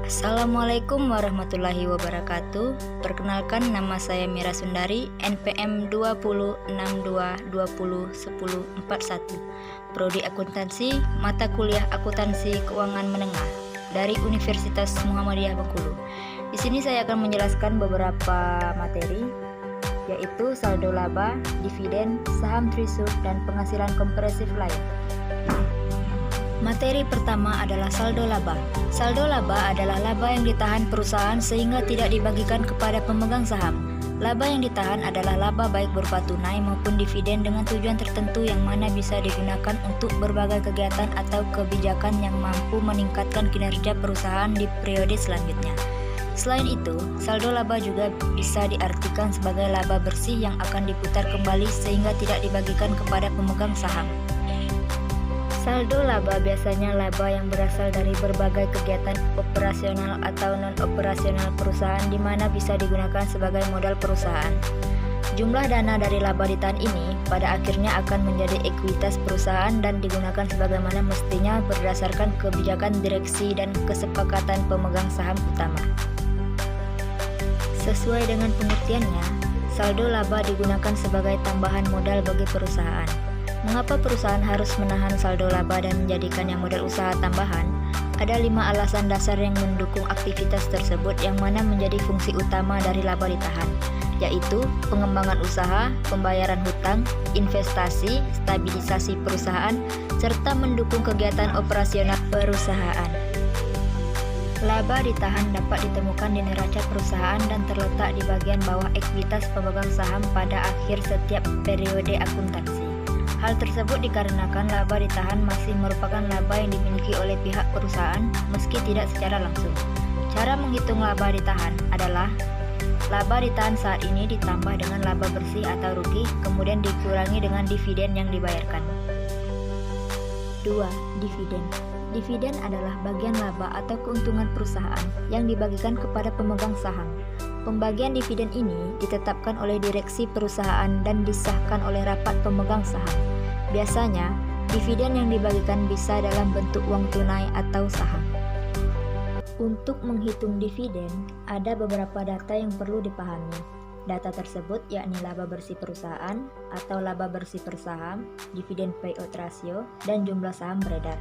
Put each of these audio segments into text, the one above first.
Assalamualaikum warahmatullahi wabarakatuh. Perkenalkan, nama saya Mira Sundari, NPM 2062201041, Prodi Akuntansi, mata kuliah Akuntansi Keuangan Menengah dari Universitas Muhammadiyah Bengkulu. Di sini saya akan menjelaskan beberapa materi, yaitu saldo laba, dividen, saham treasury, dan penghasilan kompresif lain. Materi pertama adalah saldo laba. Saldo laba adalah laba yang ditahan perusahaan sehingga tidak dibagikan kepada pemegang saham. Laba yang ditahan adalah laba baik berupa tunai maupun dividen dengan tujuan tertentu yang mana bisa digunakan untuk berbagai kegiatan atau kebijakan yang mampu meningkatkan kinerja perusahaan di periode selanjutnya. Selain itu, saldo laba juga bisa diartikan sebagai laba bersih yang akan diputar kembali sehingga tidak dibagikan kepada pemegang saham. Saldo laba biasanya laba yang berasal dari berbagai kegiatan operasional atau non-operasional perusahaan di mana bisa digunakan sebagai modal perusahaan. Jumlah dana dari laba ditahan ini pada akhirnya akan menjadi ekuitas perusahaan dan digunakan sebagaimana mestinya berdasarkan kebijakan direksi dan kesepakatan pemegang saham utama. Sesuai dengan pengertiannya, saldo laba digunakan sebagai tambahan modal bagi perusahaan. Mengapa perusahaan harus menahan saldo laba dan menjadikannya modal usaha tambahan? Ada 5 alasan dasar yang mendukung aktivitas tersebut yang mana menjadi fungsi utama dari laba ditahan, yaitu pengembangan usaha, pembayaran hutang, investasi, stabilisasi perusahaan, serta mendukung kegiatan operasional perusahaan. Laba ditahan dapat ditemukan di neraca perusahaan dan terletak di bagian bawah ekuitas pemegang saham pada akhir setiap periode akuntansi. Hal tersebut dikarenakan laba ditahan masih merupakan laba yang dimiliki oleh pihak perusahaan meski tidak secara langsung. Cara menghitung laba ditahan adalah laba ditahan saat ini ditambah dengan laba bersih atau rugi, kemudian dikurangi dengan dividen yang dibayarkan. 2. Dividen. Dividen adalah bagian laba atau keuntungan perusahaan yang dibagikan kepada pemegang saham. Pembagian dividen ini ditetapkan oleh direksi perusahaan dan disahkan oleh rapat pemegang saham. Biasanya, dividen yang dibagikan bisa dalam bentuk uang tunai atau saham. Untuk menghitung dividen, ada beberapa data yang perlu dipahami. Data tersebut yakni laba bersih perusahaan atau laba bersih per saham, dividen payout ratio, dan jumlah saham beredar.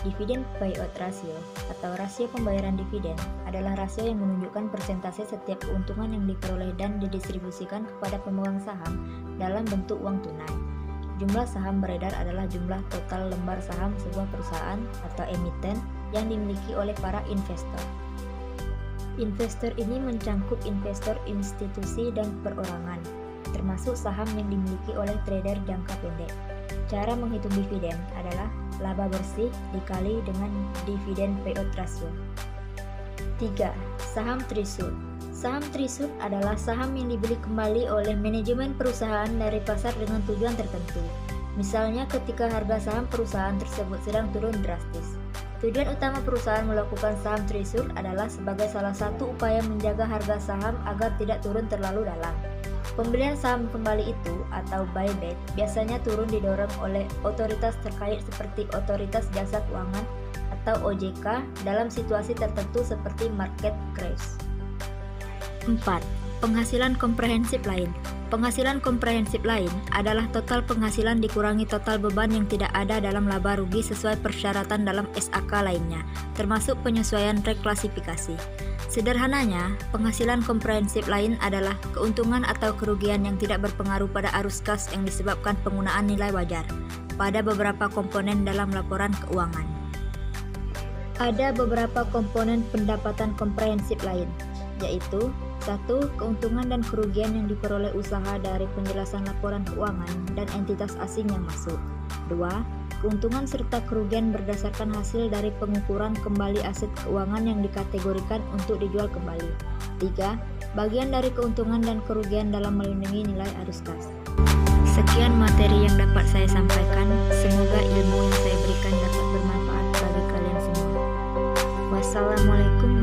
Dividen payout ratio atau rasio pembayaran dividen adalah rasio yang menunjukkan persentase setiap keuntungan yang diperoleh dan didistribusikan kepada pemegang saham dalam bentuk uang tunai. Jumlah saham beredar adalah jumlah total lembar saham sebuah perusahaan atau emiten yang dimiliki oleh para investor. Investor ini mencangkup investor institusi dan perorangan, termasuk saham yang dimiliki oleh trader jangka pendek. Cara menghitung dividen adalah laba bersih dikali dengan dividen payout ratio. 3. Saham treasury. Saham treasury adalah saham yang dibeli kembali oleh manajemen perusahaan dari pasar dengan tujuan tertentu. Misalnya ketika harga saham perusahaan tersebut sedang turun drastis. Tujuan utama perusahaan melakukan saham treasury adalah sebagai salah satu upaya menjaga harga saham agar tidak turun terlalu dalam. Pembelian saham kembali itu atau buyback biasanya turun didorong oleh otoritas terkait seperti Otoritas Jasa Keuangan atau OJK dalam situasi tertentu seperti market crash. 4. Penghasilan komprehensif lain. Penghasilan komprehensif lain adalah total penghasilan dikurangi total beban yang tidak ada dalam laba rugi sesuai persyaratan dalam SAK lainnya, termasuk penyesuaian reklasifikasi. Sederhananya, penghasilan komprehensif lain adalah keuntungan atau kerugian yang tidak berpengaruh pada arus kas yang disebabkan penggunaan nilai wajar pada beberapa komponen dalam laporan keuangan. Ada beberapa komponen pendapatan komprehensif lain, yaitu 1. Keuntungan dan kerugian yang diperoleh usaha dari penjelasan laporan keuangan dan entitas asing yang masuk. 2. Keuntungan serta kerugian berdasarkan hasil dari pengukuran kembali aset keuangan yang dikategorikan untuk dijual kembali. 3. Bagian dari keuntungan dan kerugian dalam melindungi nilai arus kas. Sekian materi yang dapat saya sampaikan. Semoga ilmu yang saya berikan dapat bermanfaat bagi kalian semua. Wassalamualaikum